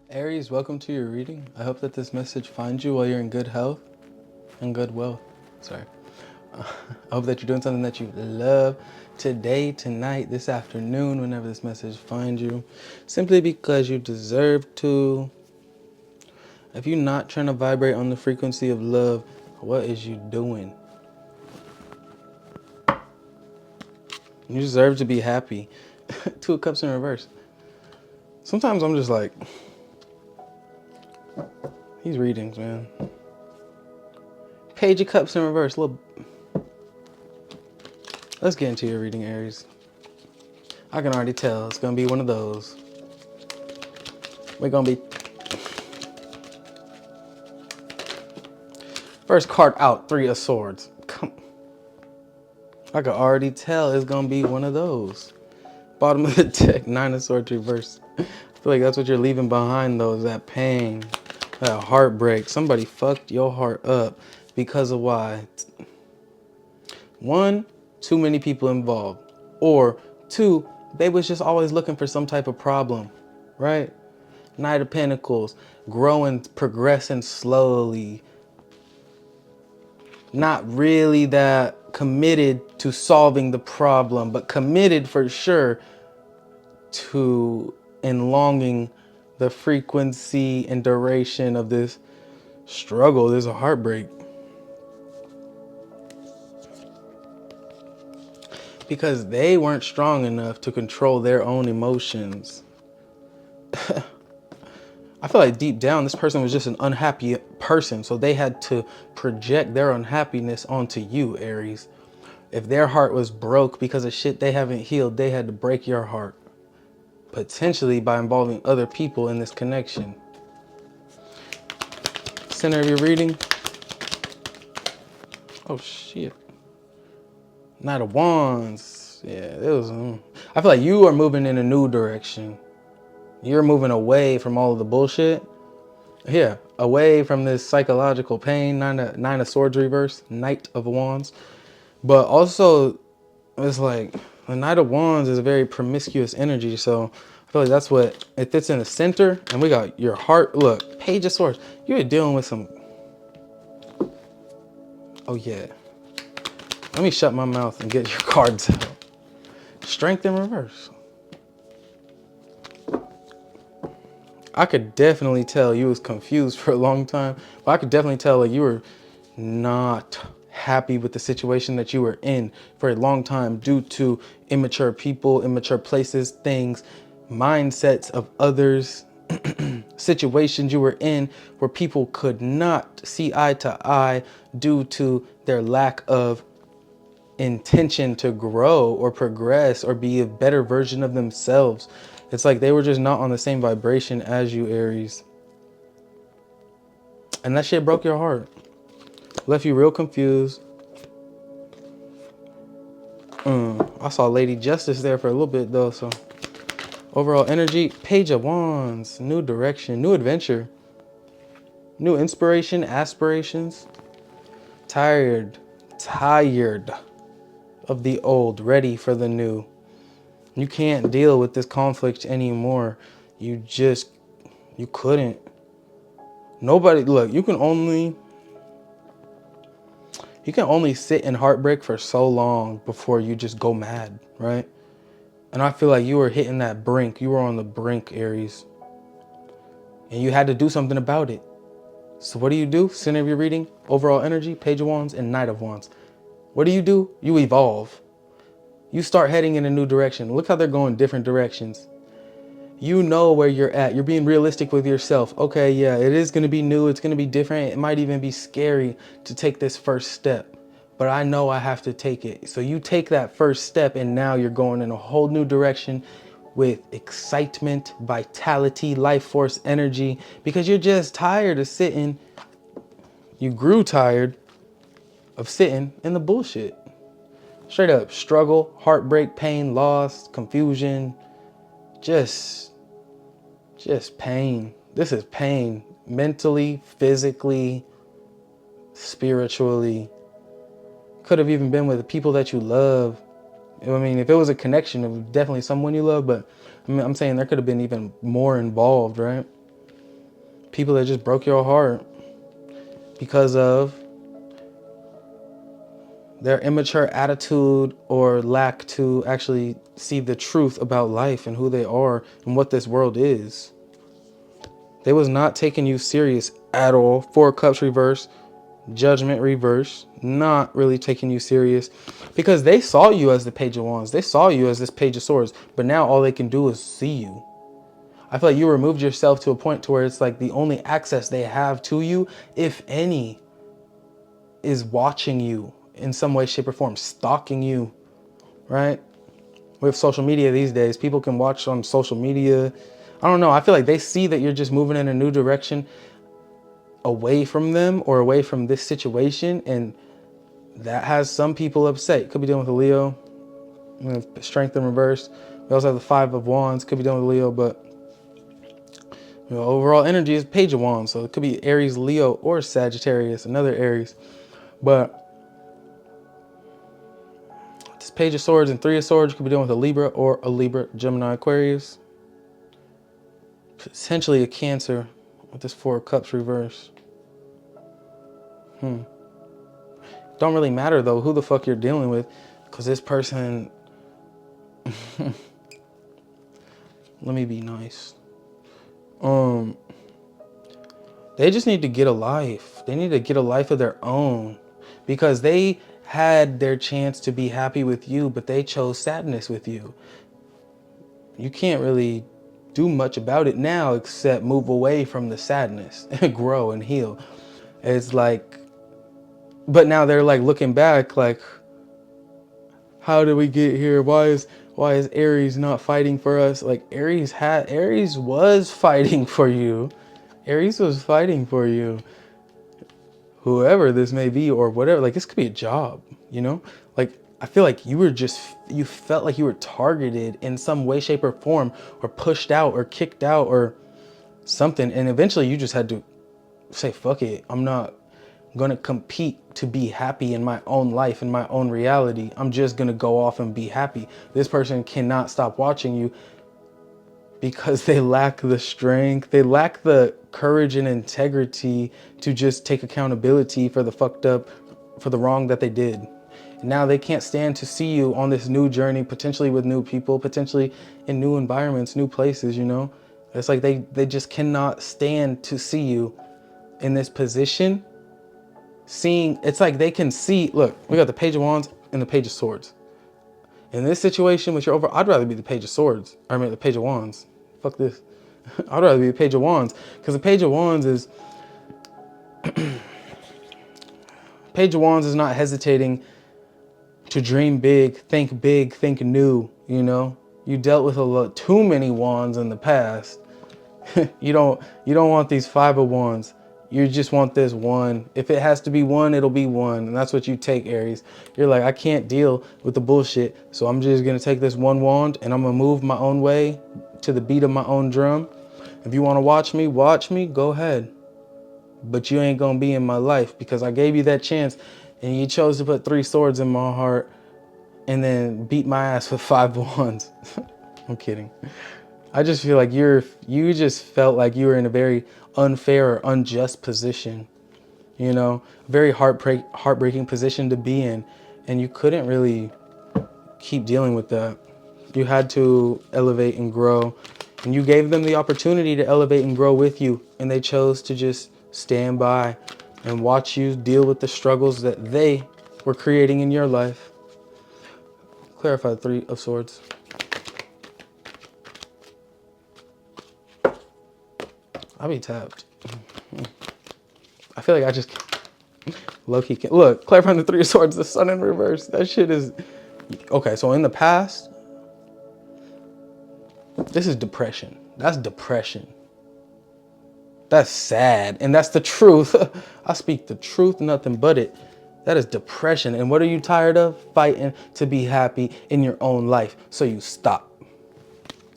Aries, welcome to your reading. I hope that this message finds you while you're in good health and good wealth. Sorry. I hope that you're doing something that you love today, tonight, this afternoon, whenever this message finds you, simply because you deserve to. If you're not trying to vibrate on the frequency of love, what is you doing? You deserve to be happy. Two of Cups in reverse. Sometimes I'm just like, these readings, man. Page of Cups in reverse. Let's get into your reading, Aries. I can already tell it's gonna be one of those. We're gonna be first card out, Three of Swords. I can already tell it's gonna be one of those. Bottom of the deck, Nine of Swords reverse. I feel like that's what you're leaving behind though, is that pain, that heartbreak. Somebody fucked your heart up because of why? One, too many people involved. Or two, they was just always looking for some type of problem, right? Knight of Pentacles, growing, progressing slowly. Not really that committed to solving the problem, but committed for sure to enlonging the frequency and duration of this struggle, this heartbreak. Because they weren't strong enough to control their own emotions. I feel like deep down, this person was just an unhappy person. So they had to project their unhappiness onto you, Aries. If their heart was broke because of shit they haven't healed, they had to break your heart. Potentially by involving other people in this connection. Center of your reading. Oh, shit. Knight of Wands. Yeah, it was... I feel like you are moving in a new direction. You're moving away from all of the bullshit. Yeah, away from this psychological pain. Nine of Swords reverse. Knight of Wands. But also, it's like, the Knight of Wands is a very promiscuous energy. So I feel like that's what, it fits in the center. And we got your heart. Look, Page of Swords. You're dealing with some... Oh, yeah. Let me shut my mouth and get your cards out. Strength in reverse. I could definitely tell you was confused for a long time, but I could definitely tell like you were not happy with the situation that you were in for a long time due to immature people, immature places, things, mindsets of others, situations you were in where people could not see eye to eye due to their lack of intention to grow or progress or be a better version of themselves. It's like they were just not on the same vibration as you, Aries. And that shit broke your heart. Left you real confused. I saw Lady Justice there for a little bit though, so. Overall energy, Page of Wands, new direction, new adventure, new inspiration, aspirations. Tired of the old, ready for the new. You can't deal with this conflict anymore. You couldn't. Nobody, look, you can only sit in heartbreak for so long before you just go mad, right? And I feel like you were hitting that brink. You were on the brink, Aries. And you had to do something about it. So what do? Center of your reading, overall energy, Page of Wands, and Knight of Wands. What do? You evolve. You start heading in a new direction. Look how they're going different directions. You know where you're at. You're being realistic with yourself. Okay, yeah, it is going to be new. It's going to be different. It might even be scary to take this first step. But I know I have to take it. So you take that first step and now you're going in a whole new direction with excitement, vitality, life force, energy. Because you're just tired of sitting. You grew tired of sitting in the bullshit. Straight up struggle, heartbreak, pain, loss, confusion. Just pain. This is pain. Mentally, physically, spiritually. Could have even been with the people that you love. I mean, if it was a connection, it was definitely someone you love, but I mean, I'm saying there could have been even more involved, right? People that just broke your heart because of their immature attitude or lack to actually see the truth about life and who they are and what this world is. They was not taking you serious at all. Four of Cups reverse, Judgment reverse, not really taking you serious because they saw you as the Page of Wands. They saw you as this Page of Swords, but now all they can do is see you. I feel like you removed yourself to a point to where it's like the only access they have to you, if any, is watching you in some way, shape, or form, stalking you, right? With social media these days, people can watch on social media. I don't know. I feel like they see that you're just moving in a new direction away from them or away from this situation, and that has some people upset. Could be dealing with a Leo. Strength in reverse. We also have the Five of Wands. Could be dealing with a Leo, but overall energy is Page of Wands. So it could be Aries, Leo, or Sagittarius, another Aries. But this Page of Swords and Three of Swords could be dealing with a Libra or a Libra, Gemini, Aquarius. Potentially a Cancer with this Four of Cups reverse. Don't really matter though who the fuck you're dealing with, because this person let me be nice. They just need to get a life. They need to get a life of their own, because they had their chance to be happy with you, but they chose sadness with you. You can't really do much about it now except move away from the sadness and grow and heal. It's like, but now they're like looking back like, how did we get here? Why is Aries not fighting for us? Like Aries was fighting for you. Aries was fighting for you. Whoever this may be or whatever, like this could be a job, you know? Like I feel like you felt like you were targeted in some way, shape, or form, or pushed out or kicked out or something. And eventually you just had to say, fuck it. I'm not gonna compete to be happy in my own life, in my own reality. I'm just gonna go off and be happy. This person cannot stop watching you because they lack the strength. They lack the courage and integrity to just take accountability for the wrong that they did. And now they can't stand to see you on this new journey, potentially with new people, potentially in new environments, new places, you know? It's like they just cannot stand to see you in this position. It's like they can see, look, we got the Page of Wands and the Page of Swords. In this situation with your I'd rather be the Page of Swords. I mean, the Page of Wands. Fuck this. I'd rather be the Page of Wands, because the Page of Wands is Page of Wands is not hesitating to dream big, think new, you know? You dealt with too many wands in the past. You don't want these Five of Wands. You just want this one. If it has to be one, it'll be one. And that's what you take, Aries. You're like, I can't deal with the bullshit. So I'm just going to take this one wand and I'm going to move my own way to the beat of my own drum. If you want to watch me, go ahead. But you ain't going to be in my life, because I gave you that chance and you chose to put three swords in my heart and then beat my ass with five wands. I'm kidding. I just feel like you just felt like you were in a very unfair or unjust position, you know, a very heartbreaking position to be in, and you couldn't really keep dealing with that. You had to elevate and grow, and you gave them the opportunity to elevate and grow with you, and they chose to just stand by and watch you deal with the struggles that they were creating in your life. Clarify the Three of Swords. I'll be tapped. I feel like I just low-key can't. Look, clarifying the Three of Swords, the Sun in reverse. That shit is... Okay, so in the past, this is depression. That's depression. That's sad. And that's the truth. I speak the truth, nothing but it. That is depression. And what are you tired of? Fighting to be happy in your own life. So you stop.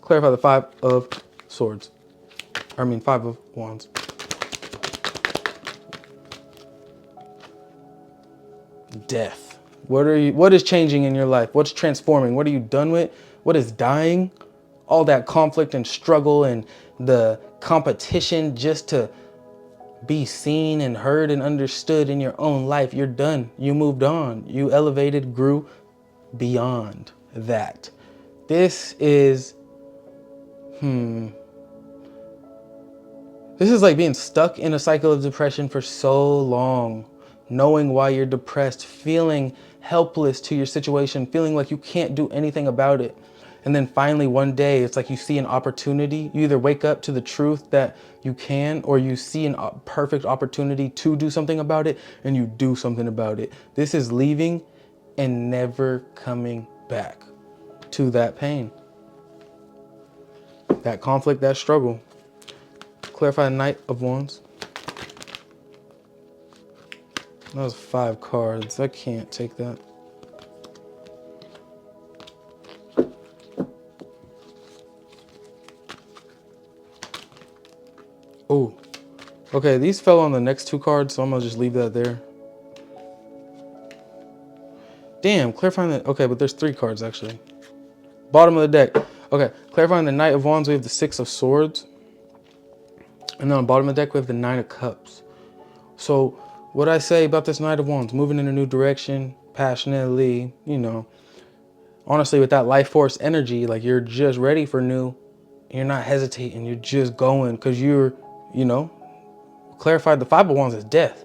Clarify the Five of Swords. Five of Wands. Death. What is changing in your life? What's transforming? What are you done with? What is dying? All that conflict and struggle and the competition just to be seen and heard and understood in your own life. You're done. You moved on. You elevated, grew beyond that. This is, this is like being stuck in a cycle of depression for so long, knowing why you're depressed, feeling helpless to your situation, feeling like you can't do anything about it. And then finally one day, it's like you see an opportunity. You either wake up to the truth that you can, or you see a perfect opportunity to do something about it, and you do something about it. This is leaving and never coming back to that pain, that conflict, that struggle. Clarify the Knight of Wands. That was 5 cards. I can't take that. Oh, okay. These fell on the next 2 cards, so I'm gonna just leave that there. Damn, clarifying the, okay, but there's 3 cards actually. Bottom of the deck. Okay, clarifying the Knight of Wands, we have the 6 of Swords. And then on the bottom of the deck, we have the 9 of Cups. So what I say about this Knight of Wands, moving in a new direction, passionately, you know, honestly, with that life force energy, like you're just ready for new. You're not hesitating. You're just going because you're, you know, clarified the 5 of Wands is death.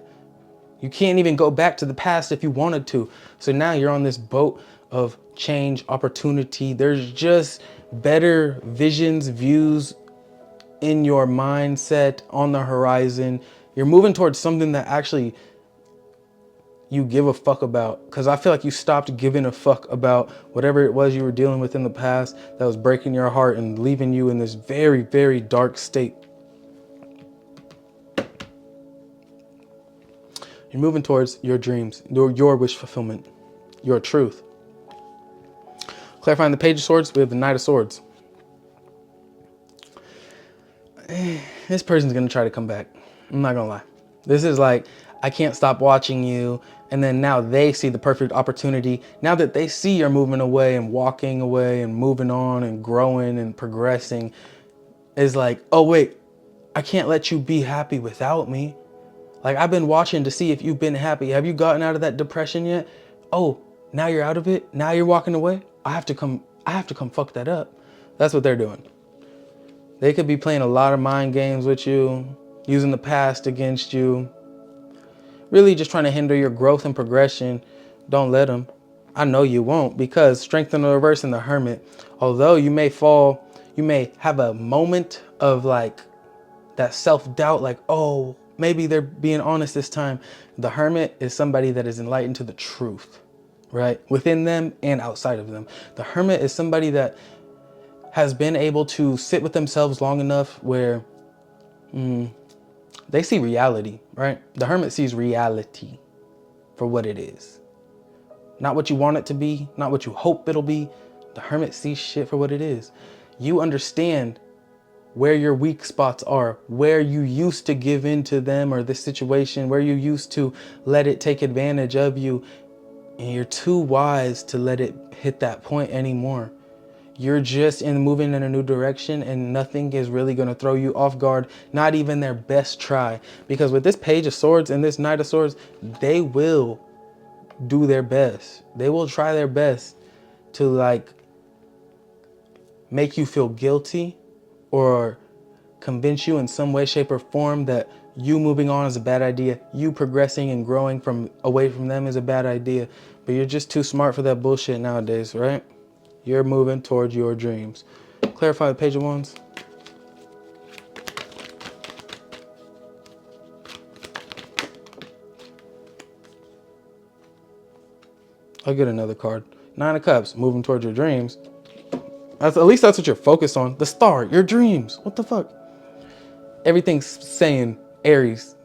You can't even go back to the past if you wanted to. So now you're on this boat of change, opportunity. There's just better visions, views in your mindset on the horizon. You're moving towards something that actually you give a fuck about, because I feel like you stopped giving a fuck about whatever it was you were dealing with in the past that was breaking your heart and leaving you in this very, very dark state. You're moving towards your dreams, your wish fulfillment, your truth. Clarifying the Page of Swords, we have the Knight of Swords. This person's gonna try to come back. I'm not gonna lie. This is like, I can't stop watching you. And then now they see the perfect opportunity. Now that they see you're moving away and walking away and moving on and growing and progressing, is like, oh wait, I can't let you be happy without me. Like, I've been watching to see if you've been happy. Have you gotten out of that depression yet? Oh, now you're out of it. Now you're walking away. I have to come fuck that up. That's what they're doing. They could be playing a lot of mind games with you, using the past against you, really just trying to hinder your growth and progression. Don't let them. I know you won't, because Strength in the Reverse and the Hermit, although you may fall, you may have a moment of like that self-doubt, like, oh, maybe they're being honest this time. The Hermit is somebody that is enlightened to the truth, right? Within them and outside of them. The Hermit is somebody that has been able to sit with themselves long enough where they see reality, right? The Hermit sees reality for what it is. Not what you want it to be, not what you hope it'll be. The Hermit sees shit for what it is. You understand where your weak spots are, where you used to give in to them or this situation, where you used to let it take advantage of you, and you're too wise to let it hit that point anymore. You're just moving in a new direction, and nothing is really going to throw you off guard, not even their best try. Because with this Page of Swords and this Knight of Swords, they will do their best. They will try their best to like make you feel guilty or convince you in some way, shape, or form that you moving on is a bad idea. You progressing and growing from away from them is a bad idea. But you're just too smart for that bullshit nowadays, right? You're moving towards your dreams. Clarify the Page of Wands. I'll get another card. 9 of Cups, moving towards your dreams. At least that's what you're focused on. The star, your dreams. What the fuck? Everything's saying, Aries,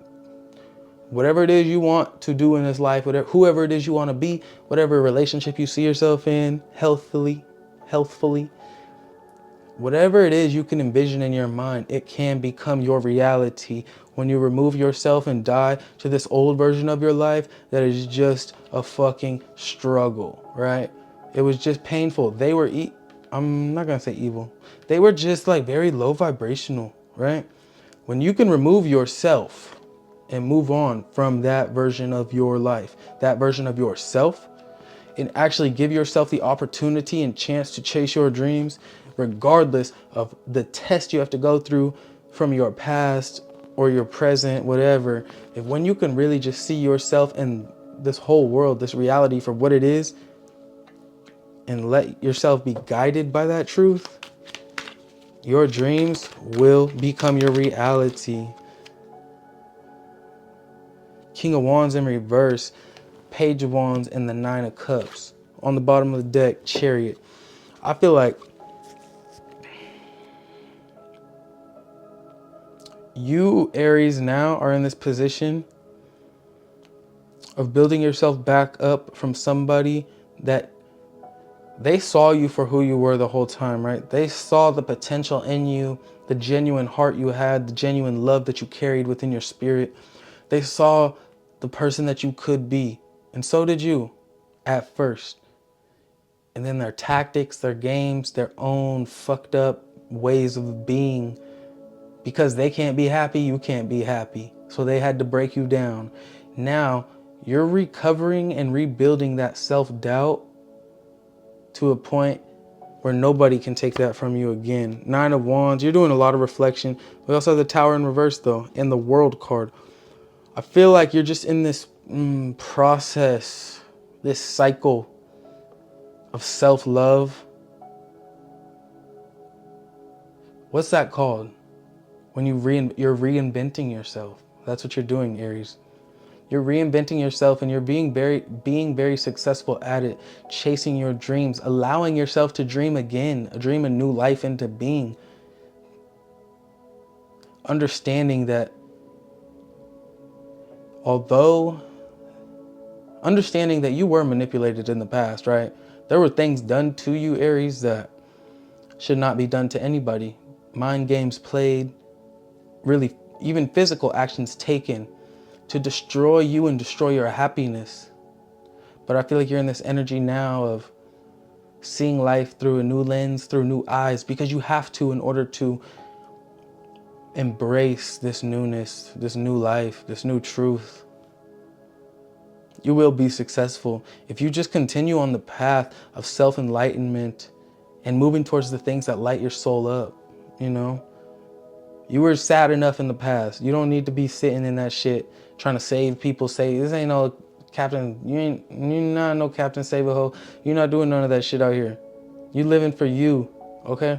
whatever it is you want to do in this life, whoever it is you want to be, whatever relationship you see yourself in, healthfully, whatever it is you can envision in your mind, it can become your reality when you remove yourself and die to this old version of your life that is just a fucking struggle, right? It was just painful. They were, I'm not gonna say evil. They were just like very low vibrational, right? When you can remove yourself and move on from that version of your life, that version of yourself, and actually give yourself the opportunity and chance to chase your dreams, regardless of the test you have to go through from your past or your present, whatever. If when you can really just see yourself and this whole world, this reality for what it is, and let yourself be guided by that truth, your dreams will become your reality. King of Wands in reverse, Page of Wands, and the Nine of Cups. On the bottom of the deck, Chariot. I feel like you, Aries, now are in this position of building yourself back up from somebody that they saw you for who you were the whole time, right? They saw the potential in you, the genuine heart you had, the genuine love that you carried within your spirit. They saw the person that you could be. And so did you at first. And then their tactics, their games, their own fucked up ways of being, because they can't be happy, you can't be happy. So they had to break you down. Now you're recovering and rebuilding that self-doubt to a point where nobody can take that from you again. Nine of Wands, you're doing a lot of reflection. We also have the Tower in reverse though, and the World card. I feel like you're just in this process, this cycle of self-love. What's that called? When you're reinventing yourself. That's what you're doing, Aries. You're reinventing yourself, and you're being very successful at it, chasing your dreams, allowing yourself to dream again, dream a new life into being. Understanding that understanding that you were manipulated in the past, right? There were things done to you, Aries, that should not be done to anybody. Mind games played, really even physical actions taken to destroy you and destroy your happiness. But I feel like you're in this energy now of seeing life through a new lens, through new eyes, because you have to in order to embrace this newness, this new life, this new truth. You will be successful if you just continue on the path of self-enlightenment and moving towards the things that light your soul up, you know? You were sad enough in the past. You don't need to be sitting in that shit trying to save people. Say, this ain't no Captain, you're not no Captain Save-A-Ho. You're not doing none of that shit out here. You living for you, okay?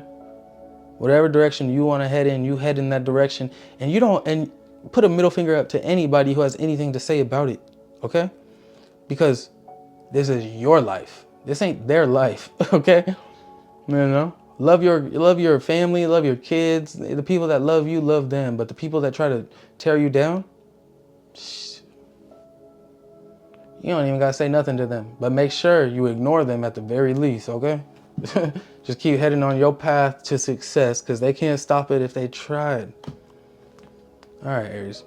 Whatever direction you want to head in, you head in that direction. And you don't, and put a middle finger up to anybody who has anything to say about it, okay? Because this is your life. This ain't their life, okay? You know? Love your family, love your kids. The people that love you, love them. But the people that try to tear you down, you don't even gotta say nothing to them. But make sure you ignore them at the very least, okay? Just keep heading on your path to success, because they can't stop it if they tried. All right, Aries.